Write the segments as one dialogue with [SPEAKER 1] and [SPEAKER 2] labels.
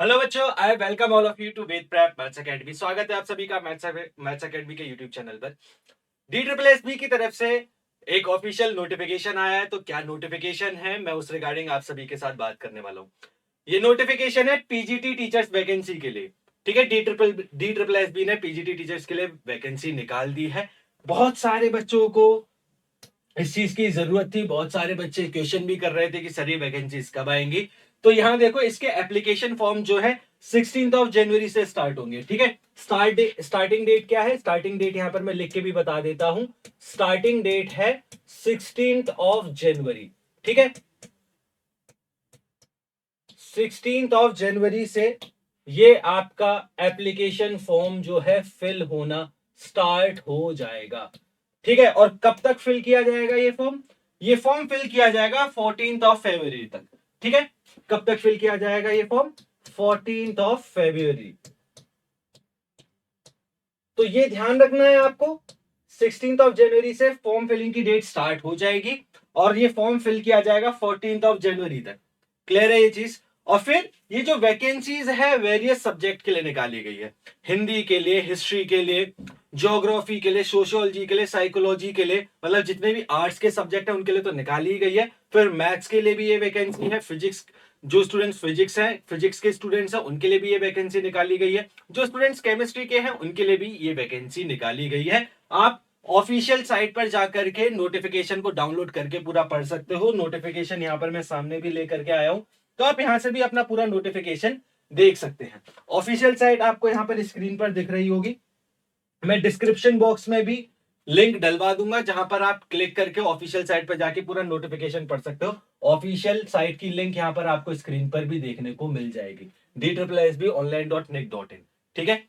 [SPEAKER 1] Hello बच्चों, I welcome all of you to Ved prep maths academy. स्वागत है आप सभी का मैथ्स एकेडमी के यूट्यूब चैनल पर। DSSB की तरफ से एक ऑफिशियल नोटिफिकेशन आया है। तो क्या नोटिफिकेशन है, मैं उस रिगार्डिंग आप सभी के साथ बात करने वाला हूँ। ये नोटिफिकेशन है पीजीटी टीचर्स वैकेंसी के लिए। ठीक है, DSSB ने पीजीटी टीचर्स के लिए वैकेंसी निकाल दी है। बहुत सारे बच्चों को इस चीज की जरूरत थी। बहुत सारे बच्चे क्वेश्चन भी कर रहे थे कि सर ये वैकेंसीज कब आएंगी। तो यहाँ देखो, इसके एप्लीकेशन फॉर्म जो है 16 जनवरी से स्टार्ट होंगे। ठीक है, स्टार्टिंग डेट क्या है? स्टार्टिंग डेट यहाँ पर मैं लिख के भी बता देता हूं। स्टार्टिंग डेट है 16 जनवरी। ठीक है, 16 जनवरी से ये आपका एप्लीकेशन फॉर्म जो है फिल होना स्टार्ट हो जाएगा। ठीक है, और कब तक फिल किया जाएगा ये फॉर्म? ये फॉर्म फिल किया जाएगा 14 फरवरी तक। ठीक है, कब तक फिल किया जाएगा ये फॉर्म? 14 फरवरी। तो ये ध्यान रखना है आपको, 16 जनवरी से फॉर्म फिलिंग की डेट स्टार्ट हो जाएगी और ये फॉर्म फिल किया जाएगा 14 जनवरी तक। क्लियर है ये चीज? और फिर ये जो वैकेंसीज है वेरियस सब्जेक्ट के लिए निकाली गई है। हिंदी के लिए, हिस्ट्री के लिए, ज्योग्राफी के लिए, सोशियोलॉजी के लिए, साइकोलॉजी के लिए, मतलब जितने भी आर्ट्स के सब्जेक्ट है उनके लिए तो निकाली गई है। फिर मैथ्स के लिए भी ये वैकेंसी है। फिजिक्स, जो स्टूडेंट्स फिजिक्स हैं, फिजिक्स के स्टूडेंट्स हैं, उनके लिए भी ये वैकेंसी निकाली गई है। जो स्टूडेंट्स केमिस्ट्री के हैं उनके लिए भी ये वैकेंसी निकाली गई है। आप ऑफिशियल साइट पर जाकर के नोटिफिकेशन को डाउनलोड करके पूरा पढ़ सकते हो। नोटिफिकेशन यहाँ पर मैं सामने भी लेकर के आया हूं, तो आप यहां से भी अपना पूरा नोटिफिकेशन देख सकते हैं। ऑफिशियल साइट आपको यहाँ पर स्क्रीन पर दिख रही होगी। मैं डिस्क्रिप्शन बॉक्स में भी लिंक डलवा दूंगा, जहां पर आप क्लिक करके ऑफिशियल साइट पर जाके पूरा नोटिफिकेशन पढ़ सकते हो। ऑफिशियल साइट की लिंक यहां पर आपको स्क्रीन पर भी देखने को मिल जाएगी, DSSBonline.nic.in। ठीक है,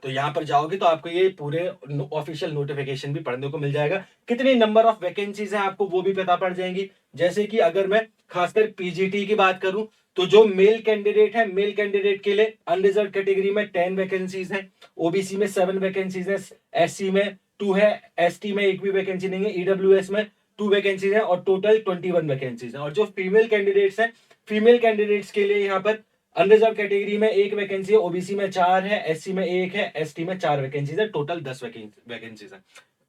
[SPEAKER 1] तो यहां पर जाओगे तो आपको ये पूरे ऑफिशियल नोटिफिकेशन भी पढ़ने को मिल जाएगा। कितनी नंबर ऑफ वैकेंसीज हैं आपको वो भी पता पड़ जाएंगी। जैसे कि अगर मैं खासकर पीजीटी की बात करूं, तो जो मेल कैंडिडेट है, मेल कैंडिडेट के लिए अनरिजर्व कैटेगरी में 10 वैकेंसीज हैं, ओबीसी में 7 वैकेंसीज है, एससी में 2 है, एसटी में एक भी वैकेंसी नहीं है, ईडब्ल्यूएस में 2 वैकेंसीज है और टोटल 21 वैकेंसीज है। और जो फीमेल कैंडिडेट्स हैं, फीमेल कैंडिडेट्स के लिए यहाँ पर अनरिजर्व कैटेगरी में 1 वैकेंसी है, ओबीसी में 4 है, एससी में 1 है, एसटी में 4 वैकेंसीज है, टोटल 10 वैकेंसीज है।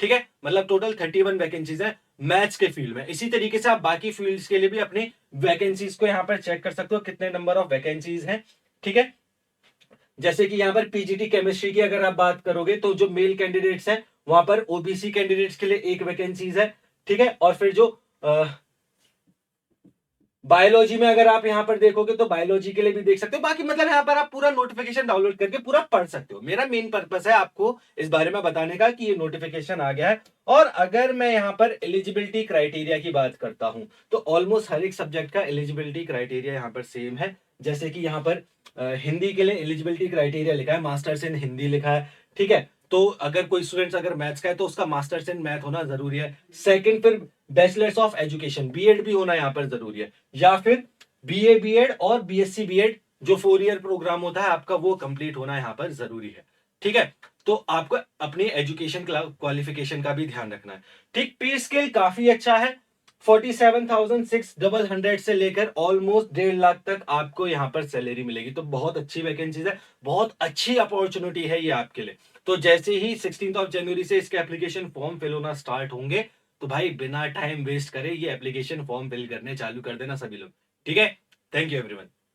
[SPEAKER 1] ठीक है, मतलब टोटल 31 वैकेंसीज है मैथ्स के फील्ड में। इसी तरीके से आप बाकी फील्ड्स के लिए भी अपनी वैकेंसीज को यहाँ पर चेक कर सकते हो, कितने नंबर ऑफ वैकेंसीज हैं। ठीक है, जैसे कि यहाँ पर पीजीटी केमिस्ट्री की अगर आप बात करोगे तो जो मेल कैंडिडेट्स हैं वहां पर ओबीसी कैंडिडेट्स के लिए 1 वैकेंसीज है। ठीक है, और फिर जो बायोलॉजी में अगर आप यहां पर देखोगे तो बायोलॉजी के लिए भी देख सकते हो। बाकी मतलब यहां पर आप पूरा नोटिफिकेशन डाउनलोड करके पूरा पढ़ सकते हो। मेरा मेन पर्पस है आपको इस बारे में बताने का कि ये नोटिफिकेशन आ गया है। और अगर मैं यहां पर एलिजिबिलिटी क्राइटेरिया की बात करता हूं तो ऑलमोस्ट हर एक सब्जेक्ट का एलिजिबिलिटी क्राइटेरिया यहां पर सेम है। जैसे कि यहां पर हिंदी के लिए एलिजिबिलिटी क्राइटेरिया लिखा है, मास्टर्स इन हिंदी लिखा है। ठीक है, तो अगर कोई स्टूडेंट्स अगर मैथ्स का है तो उसका मास्टर्स इन मैथ होना जरूरी है। सेकंड, फिर बैचलर्स ऑफ एजुकेशन, बीएड भी होना यहाँ पर जरूरी है, या फिर बीए बीएड और बीएससी बीएड जो 4 ईयर प्रोग्राम होता है आपका वो कंप्लीट होना यहाँ पर जरूरी है। ठीक है, तो आपको अपनी एजुकेशन क्वालिफिकेशन का भी ध्यान रखना है। ठीक, पे स्केल काफी अच्छा है। 47,600 से लेकर ऑलमोस्ट 1.5 लाख तक आपको यहाँ पर सैलरी मिलेगी। तो बहुत अच्छी वैकेंसीज है, बहुत अच्छी अपॉर्चुनिटी है ये आपके लिए। तो जैसे ही 16 जनवरी से इसके एप्लीकेशन फॉर्म फिल होना स्टार्ट होंगे, तो भाई बिना टाइम वेस्ट करे ये एप्लीकेशन फॉर्म फिल करने चालू कर देना सभी लोग। ठीक है, थैंक यू एवरीवन।